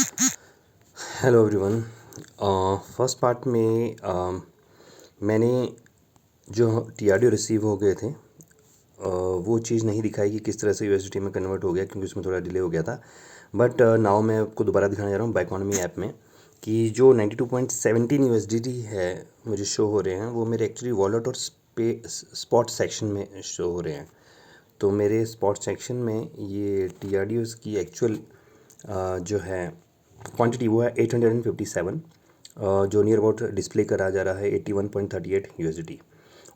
Hello everyone. First part में मैंने जो टीआरडीओ रिसीव हो गए थे वो चीज़ नहीं दिखाई कि किस तरह से यूएसडीटी में कन्वर्ट हो गया, क्योंकि उसमें थोड़ा डिले हो गया था। बट नाउ मैं आपको दोबारा दिखाने जा रहा हूँ बाइकॉनमी ऐप में कि जो 92.17 यूएसडीटी है मुझे शो हो रहे हैं, वो मेरे एक्चुअली वॉलेट और स्पॉट सेक्शन में शो हो रहे हैं। तो मेरे स्पॉट सेक्शन में ये टीआरडीओज़ की एक्चुअल जो है क्वांटिटी वो है 857, जो नियर अबाउट डिस्प्ले करा जा रहा है 81.38 यूएसडी।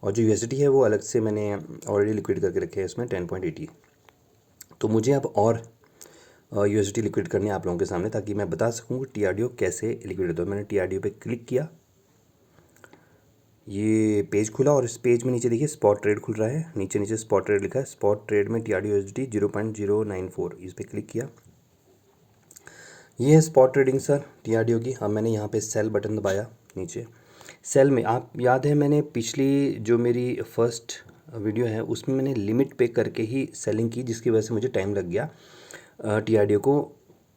और जो यूएसडी है वो अलग से मैंने ऑलरेडी लिक्विड करके रखे हैं इसमें 10.80। तो मुझे अब और यूएसडी लिक्विड करने आप लोगों के सामने, ताकि मैं बता सकूँ कि टीआरडीओ कैसे लिक्विड होता है। मैंने टीआरडीओ पे क्लिक किया, ये पेज खुला और इस पेज में नीचे देखिए स्पॉट ट्रेड खुल रहा है। नीचे स्पॉट ट्रेड लिखा है, स्पॉट ट्रेड में टीआरडीओ यूएसडी 0.094, इस पर क्लिक किया। ये है स्पॉट ट्रेडिंग सर टीआरडीओ की। अब मैंने यहाँ पे सेल बटन दबाया नीचे। सेल में आप याद है मैंने पिछली जो मेरी फर्स्ट वीडियो है उसमें मैंने लिमिट पे करके ही सेलिंग की, जिसकी वजह से मुझे टाइम लग गया टीआरडीओ को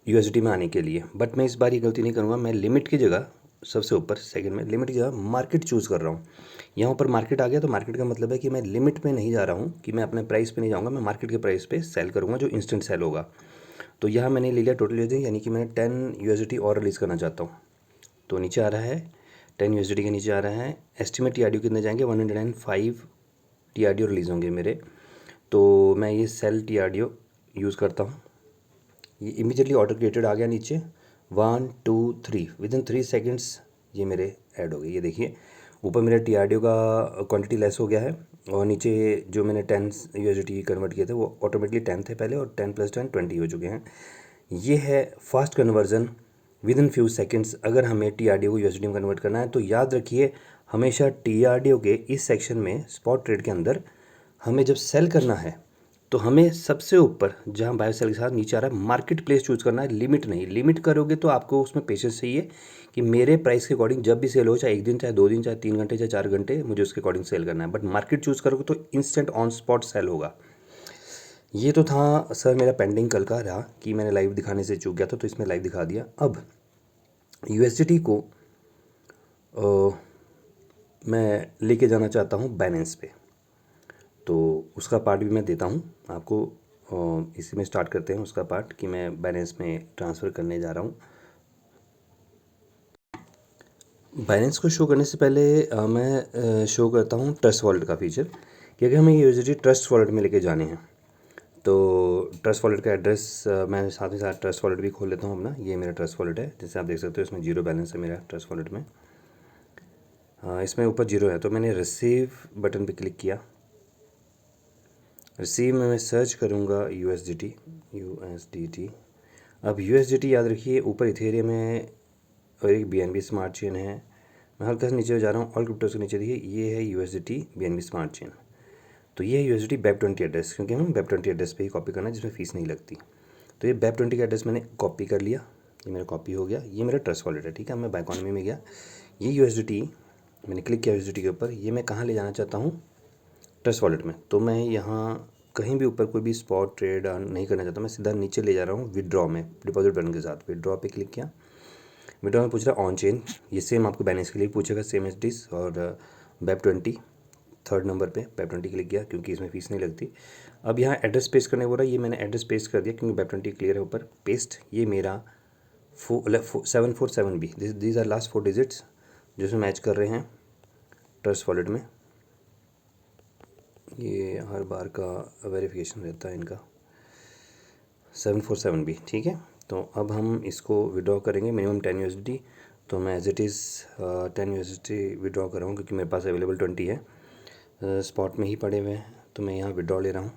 यूएसडी में आने के लिए। बट मैं इस बार ये गलती नहीं करूँगा। मैं लिमिट की जगह सबसे ऊपर सेकंड में लिमिट की जगह मार्केट चूज़ कर रहा हूँ। यहाँ ऊपर मार्केट आ गया, तो मार्केट का मतलब है कि मैं लिमिट पे नहीं जा रहा हूँ, कि मैं अपने प्राइस पे नहीं जाऊँगा, मैं मार्केट के प्राइस पे सेल करूँगा जो इंस्टेंट सेल होगा। तो यहाँ मैंने ले लिया टोटल यूएसडी, यानी कि मैंने 10 यूएसडी और रिलीज़ करना चाहता हूँ। तो नीचे आ रहा है 10 यूएसडी के नीचे आ रहा है एस्टिमेट टीआरडीओ कितने जाएंगे, 105 टीआरडीओ रिलीज़ होंगे मेरे। तो मैं ये सेल टीआरडीओ यूज़ करता हूँ। ये इमीडिएटली ऑर्डर क्रिएटेड आ गया नीचे 1 2 3 विदिन 3 सेकेंड्स ये मेरे ऐड हो गए। ये देखिए ऊपर मेरे टीआरडीओ का क्वांटिटी लेस हो गया है, और नीचे जो मैंने 10 यूएसडी कन्वर्ट किए थे वो ऑटोमेटिकली 10 थे पहले, और 10 + 10 20 हो चुके हैं। ये है fast conversion with in few seconds. अगर हमें टीआरडीओ को यूएसडी में कन्वर्ट करना है तो याद रखिए हमेशा टीआरडीओ के इस सेक्शन में स्पॉट ट्रेड के अंदर हमें जब सेल करना है तो हमें सबसे ऊपर जहाँ बाय सेल के साथ नीचे आ रहा है मार्केट प्लेस चूज़ करना है, लिमिट नहीं। लिमिट करोगे तो आपको उसमें पेशेंस चाहिए कि मेरे प्राइस के अकॉर्डिंग जब भी सेल हो, चाहे 1 दिन, चाहे 2 दिन, चाहे 3 घंटे, चाहे 4 घंटे, मुझे उसके अकॉर्डिंग सेल करना है। बट मार्केट चूज़ करोगे तो इंस्टेंट ऑन स्पॉट सेल होगा। ये तो था सर मेरा पेंडिंग कल का रहा कि मैंने लाइव दिखाने से चूक गया था, तो इसमें लाइव दिखा दिया। अब यूएसडीटी को मैं लेके जाना चाहता हूँ बाइनेंस पे, तो उसका पार्ट भी मैं देता हूँ आपको। इसी में स्टार्ट करते हैं उसका पार्ट कि मैं बाइनेंस में ट्रांसफ़र करने जा रहा हूँ। बाइनेंस को शो करने से पहले मैं शो करता हूँ ट्रस्ट वॉलेट का फीचर, क्योंकि हमें यूएसडीटी ट्रस्ट वॉलेट में लेके जाने हैं। तो ट्रस्ट वॉलेट का एड्रेस मैं साथ ही साथ ट्रस्ट वॉलेट भी खोल लेता हूँ अपना। ये मेरा ट्रस्ट वॉलेट है, जैसे आप देख सकते हो इसमें 0 बैलेंस है मेरा ट्रस्ट वॉलेट में। इसमें ऊपर 0 है, तो मैंने रिसीव बटन पे क्लिक किया। रिसीव में मैं सर्च करूँगा यूएसडीटी। अब यूएसडीटी याद रखिए ऊपर इथेरियम है और एक बीएनबी स्मार्ट चेन है। मैं हल्का सा नीचे जा रहा हूँ, ऑल क्रिप्टोज के नीचे देखिए ये है यूएसडीटी बीएनबी स्मार्ट चेन। तो ये है यूएसडीटी BEP20 एड्रेस, क्योंकि हमें BEP20 एड्रेस पे ही कॉपी करना है जिसमें फ़ीस नहीं लगती। तो ये BEP20 का एड्रेस मैंने कॉपी कर लिया, ये मेरा कॉपी हो गया। ये मेरा ट्रस्ट वॉलेट है, ठीक है। मैं बाइकॉनमी में गया, ये यूएसडीटी मैंने क्लिक किया यूएसडीटी के ऊपर। ये मैं कहाँ ले जाना चाहता हूँ, ट्रस्ट वॉलेट में। तो मैं यहाँ कहीं भी ऊपर कोई भी स्पॉट ट्रेड नहीं करना चाहता, मैं सीधा नीचे ले जा रहा हूँ विड्रॉ में, डिपॉजिट बटन के साथ विड्रॉ पे क्लिक किया। विड्रॉ में पूछ रहा है ऑन चेन, ये सेम आपको बैलेंस के लिए पूछेगा, सेम एज दिस। और BEP20 थर्ड नंबर पे BEP20 क्लिक किया, क्योंकि इसमें फ़ीस नहीं लगती। अब यहाँ एड्रेस पेस्ट करने बोल रहा है, ये मैंने एड्रेस पेस्ट कर दिया क्योंकि BEP20 क्लियर है ऊपर पेस्ट। ये मेरा 747B, these are last 4 digits जिसमें मैच कर रहे हैं ट्रस्ट वॉलेट में। ये हर बार का वेरिफिकेशन रहता है इनका 747B, ठीक है। तो अब हम इसको विड्रॉ करेंगे मिनिमम 10 यूएसडी। तो मैं as it is 10 USD withdraw कर रहा हूँ, क्योंकि मेरे पास अवेलेबल 20 है, स्पॉट में ही पड़े हुए हैं। तो मैं यहाँ विड्रॉ ले रहा हूँ,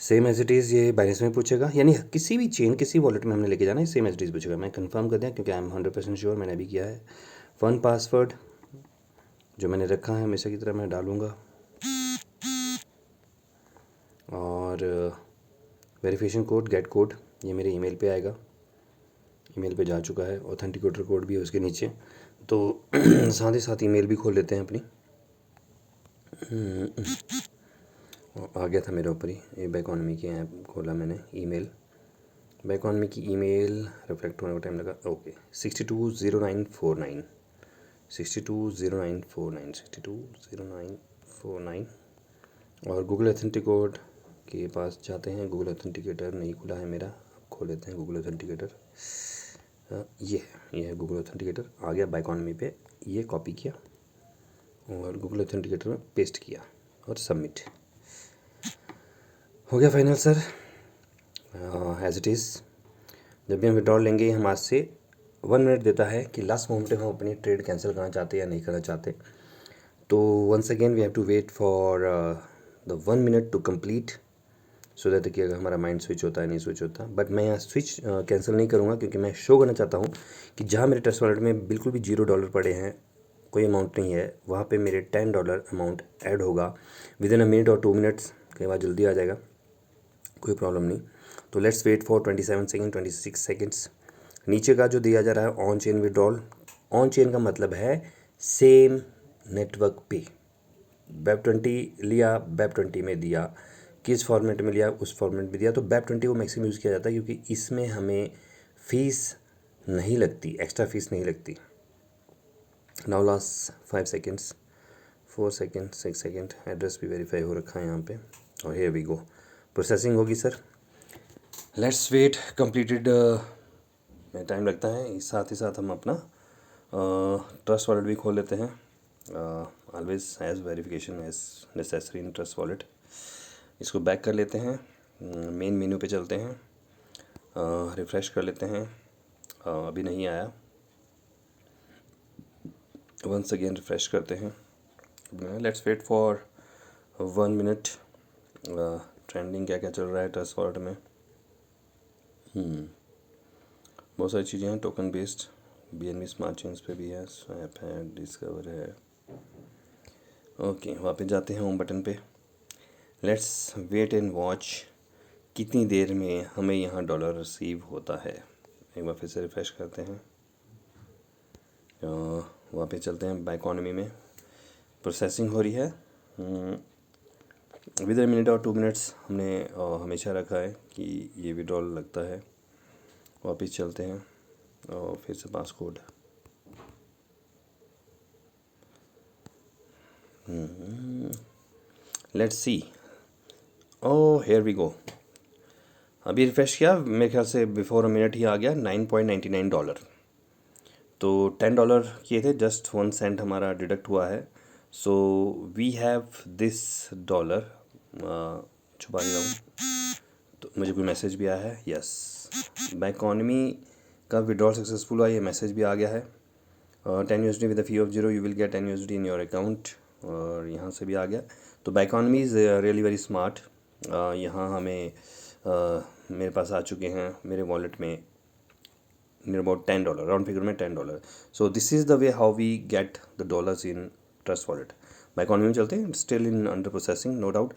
सेम एज इट इज़ ये बाइनेंस में पूछेगा, यानी किसी भी चेन किसी वॉलेट में हमने लेके जाना है, सेम एज इट इज़ पूछेगा। मैं कंफर्म कर दिया क्योंकि आई एम 100% श्योर, मैंने अभी किया है। वन पासवर्ड जो मैंने रखा है हमेशा की तरह मैं डालूँगा, और वेरिफिकेशन कोड गेट कोड ये मेरे ईमेल पे आएगा। ईमेल पे जा चुका है, ऑथेंटिकेटर कोड भी है उसके नीचे। तो साथ ही साथ ईमेल भी खोल लेते हैं अपनी। आ गया था मेरे ऊपर ही, ये बाइकॉनमी की ऐप खोला मैंने, ईमेल बैकॉनमी की ईमेल रिफ्लेक्ट होने का टाइम लगा, ओके 620949 620949 और गूगल ऑथेंटिकेट के पास जाते हैं। गूगल ऑथेंटिकेटर नहीं खुला है मेरा, खोल लेते हैं गूगल ऑथेंटिकेटर। ये है गूगल ऑथेंटिकेटर, आ गया बैकॉनमी पे, ये कॉपी किया और गूगल ऑथेंटिकेटर में पेस्ट किया और सबमिट हो गया final sir. As it is जब भी हम विड्रॉल लेंगे हम आज से 1 मिनट देता है कि लास्ट मोमेंट में हम अपनी ट्रेड कैंसिल करना चाहते या नहीं करना चाहते। तो once again we have to wait for the 1 minute to complete so that कि अगर हमारा माइंड स्विच होता है नहीं स्विच होता। बट मैं यहाँ स्विच कैंसिल नहीं करूँगा क्योंकि मैं शो करना चाहता हूँ कि जहाँ मेरे ट्रस्ट वॉलेट में बिल्कुल भी $0 पड़े हैं, कोई अमाउंट नहीं है, वहाँ पे मेरे $10 अमाउंट ऐड होगा विद इन अ मिनट और 2 मिनट्स। कई बार जल्दी आ जाएगा, कोई प्रॉब्लम नहीं। तो let's wait for 27 second 26 seconds. नीचे का जो दिया जा रहा है on chain withdrawal, on chain का मतलब है सेम नेटवर्क पे। BEP20 लिया, BEP20 में दिया, किस फॉर्मेट में लिया उस फॉर्मेट में दिया। तो BEP20 को मैक्सिमम यूज़ किया जाता है क्योंकि इसमें हमें फ़ीस नहीं लगती, एक्स्ट्रा फीस नहीं लगती। Now last 5 seconds, 4 second, 6 second, address भी वेरीफाई हो रखा है यहाँ पे और हियर वी गो, प्रोसेसिंग होगी सर। लेट्स वेट कंप्लीटेड में टाइम लगता है। साथ ही साथ हम अपना ट्रस्ट वॉलेट भी खोल लेते हैं। Always has verification as necessary in Trust Wallet. इसको बैक कर लेते हैं, मेन मेन्यू पे चलते हैं, रिफ़्रेश कर लेते हैं। अभी नहीं आया, वंस अगेन रिफ़्रेश करते हैं। Let's wait for 1 minute. Trending क्या क्या चल रहा है ट्रस्ट वॉलेट में, बहुत सारी चीज़ें हैं। Token based BNB smart chains पे भी है, स्वैप है, डिस्कवर है। ओके, वापस जाते हैं होम बटन पे। लेट्स वेट एंड वॉच कितनी देर में हमें यहाँ डॉलर रिसीव होता है। एक बार फिर से रिफ़्रेश करते हैं, वापस चलते हैं बैकॉनमी में। प्रोसेसिंग हो रही है विद इन मिनट और 2 मिनट्स। हमने हमेशा रखा है कि ये विड्रॉल लगता है। वापस चलते हैं और फिर से pass code, let's see. Oh here we go, अभी रिफ्रेश किया, मेरे ख्याल से बिफोर अ मिनट ही आ गया $9.99। तो $10 किए थे, जस्ट 1 सेंट हमारा डिडक्ट हुआ है। So we have this dollar. छुपा रहा हूँ तो मुझे कोई मैसेज भी आया है, यस बैकॉनमी का विड्रॉल सक्सेसफुल हुआ, ये मैसेज भी आ गया है। 10 USD with the fee of 0 you will get 10 USD in your account, और यहाँ से भी आ गया। तो बैकॉनमी इज़ रियली वेरी स्मार्ट। यहाँ हमें मेरे पास आ चुके हैं मेरे वॉलेट में नियर अबाउट $10, राउंड फिगर में $10। So this is the way how we get the dollars in Trust Wallet. Biconomy में चलते हैं, still in under processing no doubt.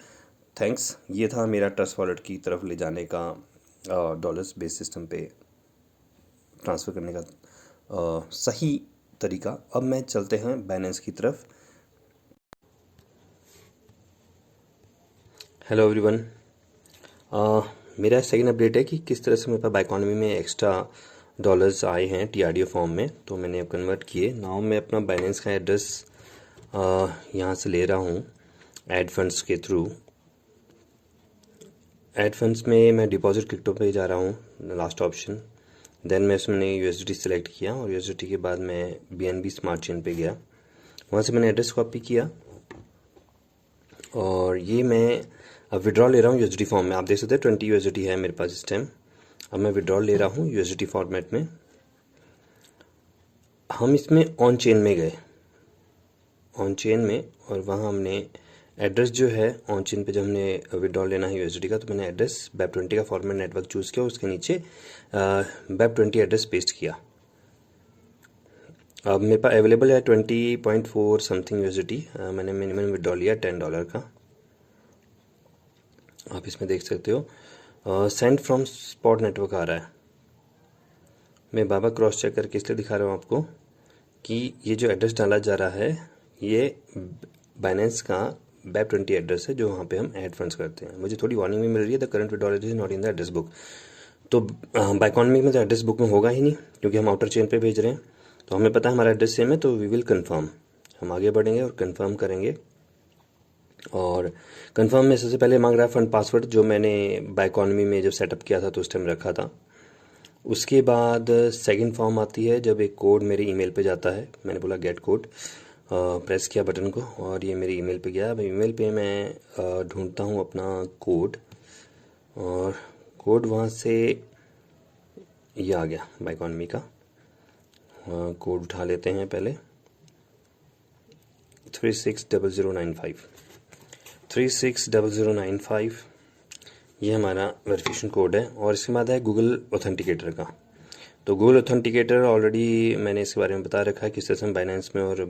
Thanks, ये था मेरा ट्रस्ट वॉलेट की तरफ ले जाने का डॉलर्स बेस सिस्टम पे ट्रांसफ़र करने का सही तरीका। अब मैं चलते हैं बाइनेंस की तरफ। हेलो एवरीवन, मेरा सेकंड अपडेट है कि किस तरह से मेरे पास बैकॉनमी में एक्स्ट्रा डॉलर्स आए हैं TRDO फॉर्म में, तो मैंने अब कन्वर्ट किए। नाउ मैं अपना बाइनेंस का एड्रेस यहाँ से ले रहा हूँ ऐड फंड्स के थ्रू। ऐड फंड्स में मैं डिपॉजिट क्रिप्टो पे जा रहा हूँ, लास्ट ऑप्शन। देन मैं उसमें USD सेलेक्ट किया और USD के बाद मैं BNB स्मार्ट चेन पे गया, वहाँ से मैंने एड्रेस कॉपी किया और ये मैं अब विड्रॉल ले रहा हूँ USD फॉर्म में। आप देख सकते हैं 20 USD है मेरे पास इस टाइम। अब मैं विड्रॉल ले रहा हूँ USD फॉर्मेट में। हम इसमें ऑन चेन में गए, ऑन चेन में, और वहाँ हमने एड्रेस जो है ऑन चेन पे जब हमने विड्रॉल लेना है USD का, तो मैंने एड्रेस BEP20 का फॉर्मेट नेटवर्क चूज़ किया, उसके नीचे BEP20 एड्रेस पेस्ट किया। अब मेरे पास अवेलेबल है 20.4 समथिंग USD। मैंने मिनिमम विड्रॉल लिया $10 का, आप इसमें देख सकते हो। सेंड फ्रॉम स्पॉट नेटवर्क आ रहा है। मैं बाबा क्रॉस चेक करके इसलिए दिखा रहा हूँ आपको कि ये जो एड्रेस डाला जा रहा है ये बाइनेंस का BEP20 एड्रेस है जो वहाँ पे हम ऐड फंड्स करते हैं। मुझे थोड़ी वार्निंग भी मिल रही है, the current withdrawal is not in the address book. तो बाइकॉनमी में तो एड्रेस बुक में होगा ही नहीं, क्योंकि हम आउटर चेन पे भेज रहे हैं। तो हमें पता है हमारा एड्रेस सेम है, तो वी विल कंफर्म। हम आगे बढ़ेंगे और कंफर्म करेंगे। और कंफर्म में सबसे पहले मांग रहा है फंड पासवर्ड, जो मैंने बाइकॉनमी में जब सेटअप किया था तो उस टाइम रखा था। उसके बाद सेकंड फॉर्म आती है जब एक कोड मेरे ईमेल पे जाता है। मैंने बोला गेट कोड, प्रेस किया बटन को और ये मेरे ईमेल पे गया। अब ईमेल पे मैं ढूंढता हूँ अपना कोड, और कोड वहाँ से ये आ गया बाइकॉनमी का। कोड उठा लेते हैं पहले, 360095 360095 ये हमारा वेरिफिकेशन कोड है। और इसके बाद है गूगल ऑथेंटिकेटर का। तो गूगल ऑथेंटिकेटर ऑलरेडी मैंने इसके बारे में बता रखा है किस तरह से हम बाइनेंस में और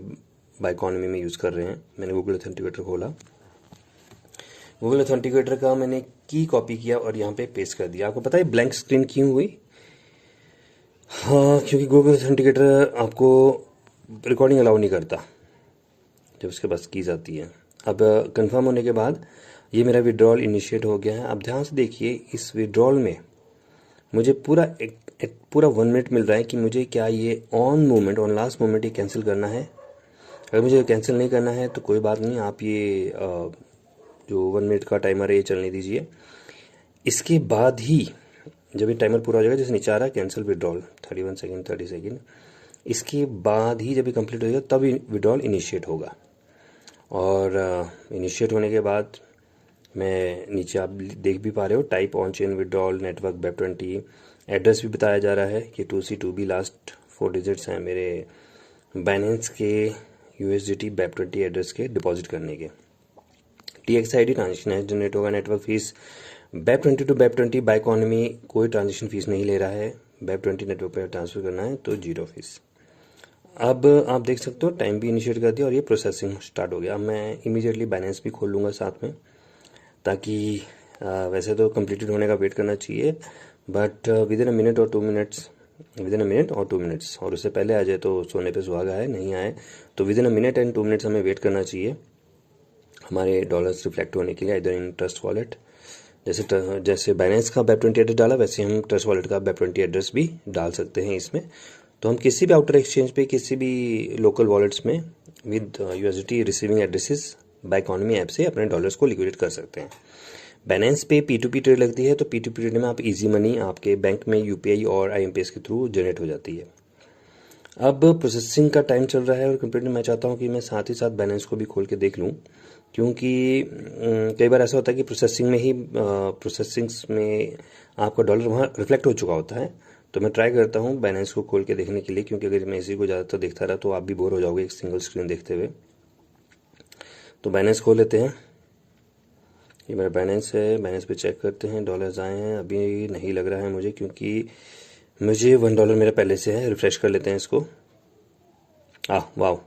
बाइकॉनमी में यूज़ कर रहे हैं। मैंने गूगल ऑथेंटिकेटर खोला, गूगल ऑथेंटिकेटर का मैंने की कॉपी किया और यहाँ पे पेस्ट कर दिया। आपको पता है ब्लैंक स्क्रीन क्यों हुई? हाँ, क्योंकि गूगल ऑथेंटिकेटर आपको रिकॉर्डिंग अलाउ नहीं करता जब उसके पास कीज आती है। अब कंफर्म होने के बाद ये मेरा विड्रॉल इनिशिएट हो गया है। अब ध्यान से देखिए, इस विड्रॉल में मुझे पूरा 1 मिनट मिल रहा है कि मुझे क्या ये ऑन लास्ट मोमेंट ये कैंसिल करना है। अगर मुझे कैंसिल नहीं करना है तो कोई बात नहीं, आप ये जो 1 मिनट का टाइमर है ये चलने दीजिए। इसके बाद ही जब ये टाइमर पूरा हो जाएगा, जैसे नीचे आ रहा है कैंसिल विड्रॉल 31 सेकेंड 30 सेकेंड, इसके बाद ही जब ये कंप्लीट हो जाएगा तब विड्रॉल इनिशिएट होगा। और इनिशिएट होने के बाद मैं नीचे आप देख भी पा रहे हो, type on chain withdrawal network BEP20, address भी बताया जा रहा है कि 2C2B लास्ट 4 डिजिट्स हैं मेरे बाइनेंस के USDT BEP20 एड्रेस के डिपॉजिट करने के। TXID ट्रांजेक्शन है जनरेट होगा। Network fees BEP20 to BEP20 बाइकॉनमी कोई ट्रांजेक्शन फीस नहीं ले रहा है। BEP20 नेटवर्क पर ट्रांसफ़र करना है तो 0 फीस। अब आप देख सकते हो टाइम भी इनिशिएट कर दिया और ये प्रोसेसिंग स्टार्ट हो गया। अब मैं इमीडिएटली बाइनेंस भी खोल लूँगा साथ में, ताकि वैसे तो कंप्लीटेड होने का वेट करना चाहिए, बट विदिन अ मिनट और 2 मिनट्स, और उससे पहले आ जाए तो सोने पे सुहागा है, नहीं आए तो within a minute and 2 minutes हमें वेट करना चाहिए हमारे डॉलर्स रिफ्लेक्ट होने के लिए, इधर इन ट्रस्ट वॉलेट। जैसे बाइनेंस का BEP20 एड्रेस डाला, वैसे हम ट्रस्ट वॉलेट का BEP20 एड्रेस भी डाल सकते हैं इसमें। तो हम किसी भी आउटर एक्सचेंज पे, किसी भी लोकल वॉलेट्स में with USDT receiving addresses Biconomy app से अपने डॉलर्स को लिक्विडेट कर सकते हैं। बाइनेंस पे P2P ट्रेड लगती है, तो P2P ट्रेड में आप इजी मनी आपके बैंक में UPI और IMPS के थ्रू जनरेट हो जाती है। अब प्रोसेसिंग का टाइम चल रहा है और कंप्लीटली मैं चाहता हूँ कि मैं साथ ही साथ बाइनेंस को भी खोल के देख लूँ, क्योंकि कई बार ऐसा होता है कि प्रोसेसिंग्स में आपका डॉलर वहाँ रिफ्लेक्ट हो चुका होता है। तो मैं ट्राई करता हूँ बाइनेंस को खोल के देखने के लिए, क्योंकि अगर मैं इसी को ज़्यादातर देखता रहा तो आप भी बोर हो जाओगे एक सिंगल स्क्रीन देखते हुए। तो बाइनेंस खोल लेते हैं। ये मेरा बाइनेंस है, बाइनेंस पे चेक करते हैं डॉलर्स आए हैं। अभी नहीं लग रहा है मुझे, क्योंकि मुझे $1 मेरा पहले से है। रिफ़्रेश कर लेते हैं इसको। वाह,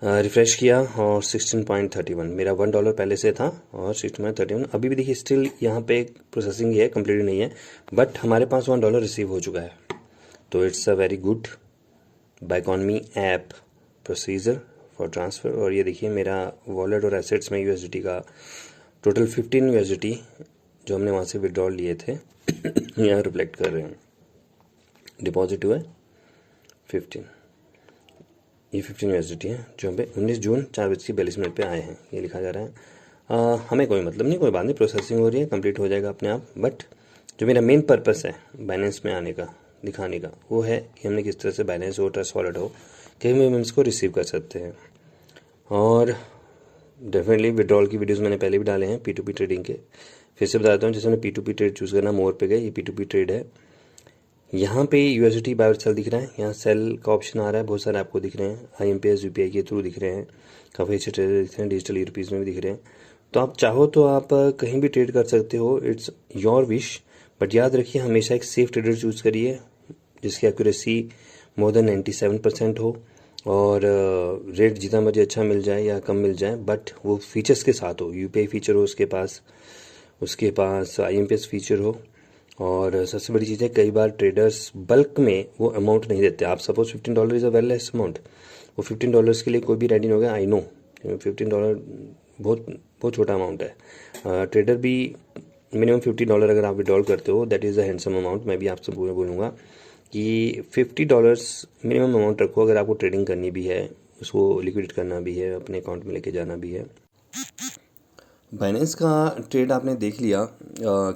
रिफ़्रेश किया और 16.31 मेरा $1 पहले से था और 16.31 अभी भी देखिए स्टिल यहाँ पे प्रोसेसिंग है, कंप्लीट नहीं है, बट हमारे पास $1 रिसीव हो चुका है। तो it's a very good Biconomy app procedure for transfer. और ये देखिए मेरा वॉलेट और एसेट्स में USDT का टोटल 15 USDT जो हमने वहाँ से विड्रॉल लिए थे यहाँ रिफ्लेक्ट कर रहे हैं। डिपॉजिट हुआ है 15, ये 15 USDT है जो हमें 19 जून 4:42 पे आए हैं, ये लिखा जा रहा है। हमें कोई मतलब नहीं, कोई बात नहीं, प्रोसेसिंग हो रही है, कंप्लीट हो जाएगा अपने आप। बट जो मेरा मेन पर्पस है बाइनेंस में आने का, दिखाने का, वो है कि हमने किस तरह से बाइनेंस हो, ट्रस्ट वॉलेट हो, कहीं भी हम इसको रिसीव कर सकते हैं। और डेफिनेटली विड्रॉल की वीडियोस मैंने पहले भी डाले हैं P2P ट्रेडिंग के। फिर से बताता हूँ, जैसे मैंने P2P ट्रेड चूज़ करना, मोर पे गए, ये P2P ट्रेड है। यहाँ पे USDT बाय और सेल दिख रहा है, यहाँ सेल का ऑप्शन आ रहा है, बहुत सारे आपको दिख रहे हैं, IMPS UPI के थ्रू दिख रहे हैं, काफ़ी अच्छे ट्रेडर दिख रहे हैं, डिजिटल रुपीज़ में भी दिख रहे हैं। तो आप चाहो तो आप कहीं भी ट्रेड कर सकते हो, इट्स योर विश। बट याद रखिए हमेशा एक सेफ ट्रेडर चूज़ करिए जिसकी एक्यूरेसी मोर देन 97% हो, और रेट जितना मुझे अच्छा मिल जाए या कम मिल जाए, बट वो फीचर्स के साथ हो, UPI फीचर हो उसके पास IMPS फीचर हो। और सबसे बड़ी चीज़ है, कई बार ट्रेडर्स बल्क में वो अमाउंट नहीं देते। आप suppose $15 is a well less amount, वो $15 के लिए कोई भी रेडी नहीं होगा। आई नो $15 बहुत बहुत छोटा अमाउंट है। ट्रेडर भी मिनिमम $50 अगर आप विड्रॉल करते हो, that is a handsome amount. मैं भी आपसे बोलूँगा कि $50 मिनिमम अमाउंट रखो अगर आपको ट्रेडिंग करनी भी है, उसको लिक्विडेट करना भी है, अपने अकाउंट में लेके जाना भी है। बाइनेंस का ट्रेड आपने देख लिया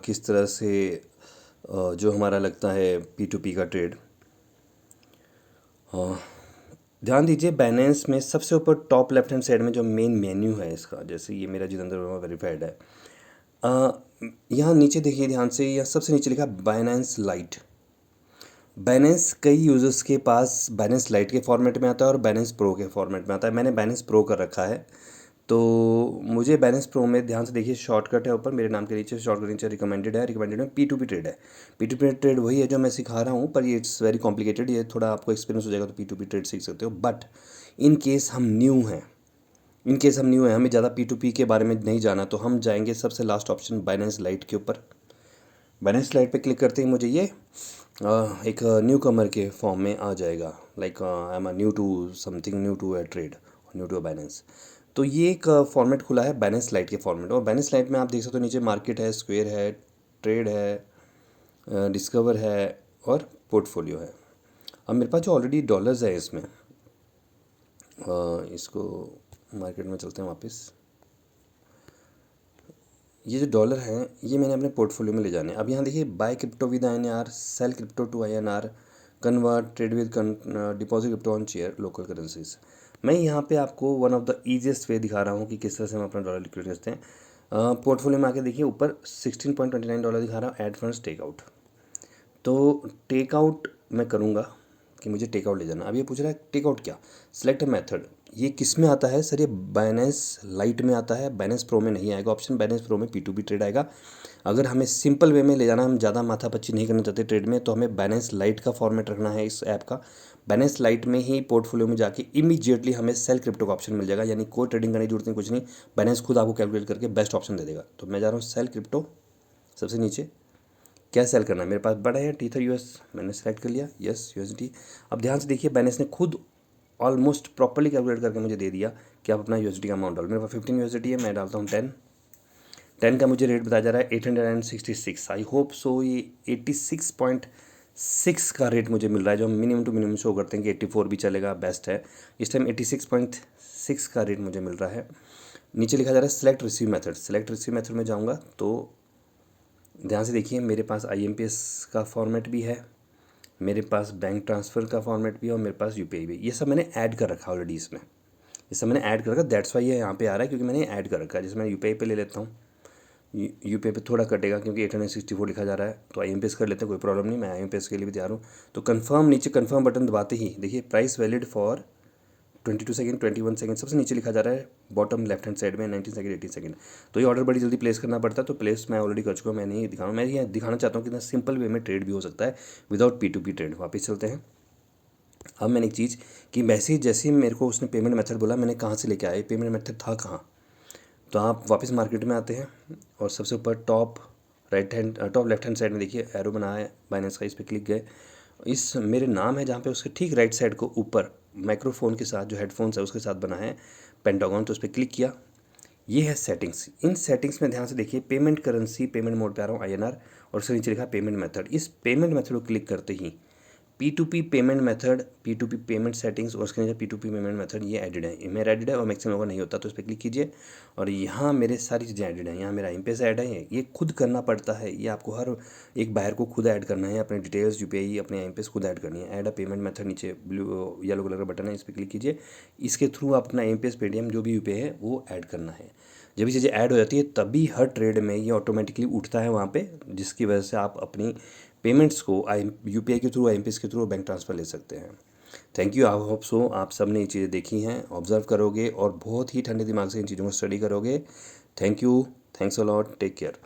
किस तरह से जो हमारा लगता है P2P का ट्रेड। ध्यान दीजिए, बाइनेंस में सबसे ऊपर टॉप लेफ्ट हैंड साइड में जो मेन मेन्यू है इसका, जैसे ये मेरा जितेंद्र वर्मा वेरीफाइड है, यहाँ नीचे देखिए ध्यान से, यहाँ सबसे नीचे लिखा बाइनेंस लाइट। बाइनेंस कई यूज़र्स के पास बाइनेंस लाइट के फॉर्मेट में आता है और बाइनेंस प्रो के फॉर्मेट में आता है। मैंने बाइनेंस प्रो कर रखा है, तो मुझे बाइनेंस प्रो में ध्यान से देखिए शॉर्टकट है ऊपर मेरे नाम के नीचे, शॉर्टकट नीचे रिकमेंडेड है, रिकमेंडेड में P2P ट्रेड है। P2P ट्रेड वही है जो मैं सिखा रहा हूँ, पर ये इट्स वेरी कॉम्प्लिकेटेड, ये थोड़ा आपको एक्सपीरियंस हो जाएगा तो P2P ट्रेड सीख सकते हो। बट इन केस हम न्यू हैं, हमें ज़्यादा P2P के बारे में नहीं जाना, तो हम जाएंगे सबसे लास्ट ऑप्शन बाइनेंस लाइट के ऊपर। बाइनेंस लाइट पे क्लिक करते ही मुझे ये एक न्यू कमर के फॉर्म में आ जाएगा, like I am new to something, new to a trade, new to a Binance. तो ये एक फॉर्मेट खुला है बाइनेंस लाइट के फॉर्मेट, और बाइनेंस लाइट में आप देख सकते हो नीचे मार्केट है, स्क्वायर है, ट्रेड है, डिस्कवर है और पोर्टफोलियो है। अब मेरे पास जो ऑलरेडी डॉलर्स है इसमें, इसको मार्केट में चलते हैं वापस। ये जो डॉलर हैं ये मैंने अपने पोर्टफोलियो में ले जाने। अब यहाँ देखिए, buy crypto with INR, sell crypto to INR, convert, trade with deposit crypto on share local currencies. मैं यहाँ पे आपको one of the easiest way दिखा रहा हूँ कि किस तरह से हम अपना डॉलर लिक्विड करते हैं। पोर्टफोलियो में आके देखिए ऊपर $16.29 दिखा रहा हूँ, ऐड फंड्स टेकआउट। तो टेकआउट मैं करूँगा कि मुझे टेकआउट ले जाना। अब ये पूछ रहा है टेकआउट क्या, सिलेक्ट मेथड। ये किस में आता है सर? ये बाइनेंस लाइट में आता है, बाइनेंस प्रो में नहीं आएगा ऑप्शन। बाइनेंस प्रो में P2P ट्रेड आएगा। अगर हमें सिंपल वे में ले जाना, हम ज़्यादा माथापच्ची नहीं करना चाहते ट्रेड में, तो हमें बाइनेंस लाइट का फॉर्मेट रखना है इस ऐप का। बाइनेंस लाइट में ही पोर्टफोलियो में जाके इमीडिएटली हमें सेल क्रिप्टो का ऑप्शन मिल जाएगा, यानी कोई ट्रेडिंग करने की जरूरत नहीं, कुछ नहीं, बाइनेंस खुद आपको कैलकुलेट करके बेस्ट ऑप्शन दे देगा। तो मैं जा रहा हूँ सेल क्रिप्टो, सबसे नीचे क्या सेल करना है, मेरे पास बड़ा है टीथर US, मैंने सेलेक्ट कर लिया, यस USD। अब ध्यान से देखिए, बाइनेंस ने खुद ऑलमोस्ट प्रॉपर्ली कैलकुलेट करके मुझे दे दिया कि आप अपना USD का अमाउंट डालो। मेरे पास 15 USD है, मैं डालता हूँ 10 का मुझे रेट बताया जा रहा है 866। आई होप सो ये 86.6 का रेट मुझे मिल रहा है, जो हम मिनिमम टू मिनिमम शो करते हैं कि 84 भी चलेगा, बेस्ट है। इस टाइम 86.6 का रेट मुझे मिल रहा है। नीचे लिखा जा रहा है select receive method. Select receive method में जाऊँगा तो ध्यान से देखिए, मेरे पास IMPS का फॉर्मेट भी है, मेरे पास बैंक ट्रांसफ़र का फॉर्मेट भी है और मेरे पास UPI भी। ये सब मैंने ऐड कर रखा ऑलरेडी इसमें, ये सब मैंने ऐड कर रखा, दैट्स वाई ये यहाँ पे आ रहा है, क्योंकि मैंने ऐड कर रखा है। जैसे मैं UPI पे ले लेता हूँ, UPI पे थोड़ा कटेगा क्योंकि 864 लिखा जा रहा है, तो IMPS कर लेते हैं, कोई प्रॉब्लम नहीं, मैं IMPS के लिए भी तैयार हूँ। तो कन्फर्म, नीचे कन्फर्म बटन दबाते ही देखिए price valid for 22 second, 21 second, सबसे नीचे लिखा जा रहा है बॉटम लेफ्ट हैंड साइड में 19 सेकंड, 18 सेकंड। तो ये ऑर्डर बड़ी जल्दी प्लेस करना पड़ता है, तो प्लेस मैं ऑलरेडी कर चुका हूँ, मैं नहीं दिखा रहा हूँ। मैं ये दिखाना चाहता हूँ कि सिंपल वे में ट्रेड भी हो सकता है विदाउट P2P ट्रेड। वापस चलते हैं। अब मैंने एक चीज़ कि वैसे जैसे ही मेरे को उसने पेमेंट मेथड बोला, मैंने कहाँ से लेके आया, पेमेंट मेथड था कहाँ, तो आप वापस मार्केट में आते हैं और सबसे ऊपर टॉप लेफ्ट हैंड साइड में देखिए एरो बना है बाइनेंस का, इस पर क्लिक गए, इस मेरे नाम है जहाँ पे, उसके ठीक राइट साइड को ऊपर माइक्रोफोन के साथ जो हेडफोन्स है उसके साथ बना है पेंटागन, तो उस पर क्लिक किया। ये है सेटिंग्स। इन सेटिंग्स में ध्यान से देखिए, पेमेंट करेंसी, पेमेंट मोड पे आ रहा हूँ INR, और उसके नीचे लिखा पेमेंट मेथड। इस पेमेंट मेथड को क्लिक करते ही P2P payment method, P2P payment settings और उसके नीचे P2P पेमेंट मेथड ये एडिड है, मेरा एडिड है और मैक्सिमम लोगों नहीं होता, तो उस पर क्लिक कीजिए और यहाँ मेरे सारी चीज़ें एडिड हैं। यहाँ मेरा IMPS ऐड है, ये खुद करना पड़ता है, ये आपको हर एक बायर को खुद ऐड करना है, अपने डिटेल्स UPI अपने IMPS खुद ऐड करनी है। ऐड अ पेमेंट मेथड, नीचे ब्लू येलो कलर का बटन है, इस पर क्लिक कीजिए। इसके थ्रू अपना IMPS पेटीएम जो भी UPI है वो ऐड करना है। जब ये चीज़ें ऐड हो जाती है तभी हर ट्रेड में ये ऑटोमेटिकली उठता है वहाँ पे, जिसकी वजह से आप अपनी पेमेंट्स को UPI के थ्रू, IMPS के थ्रू बैंक ट्रांसफ़र ले सकते हैं। Thank you. I hope so आप सब ने ये चीज़ें देखी हैं, ऑब्जर्व करोगे और बहुत ही ठंडे दिमाग से इन चीज़ों को स्टडी करोगे। Thank you, thanks a lot, take care.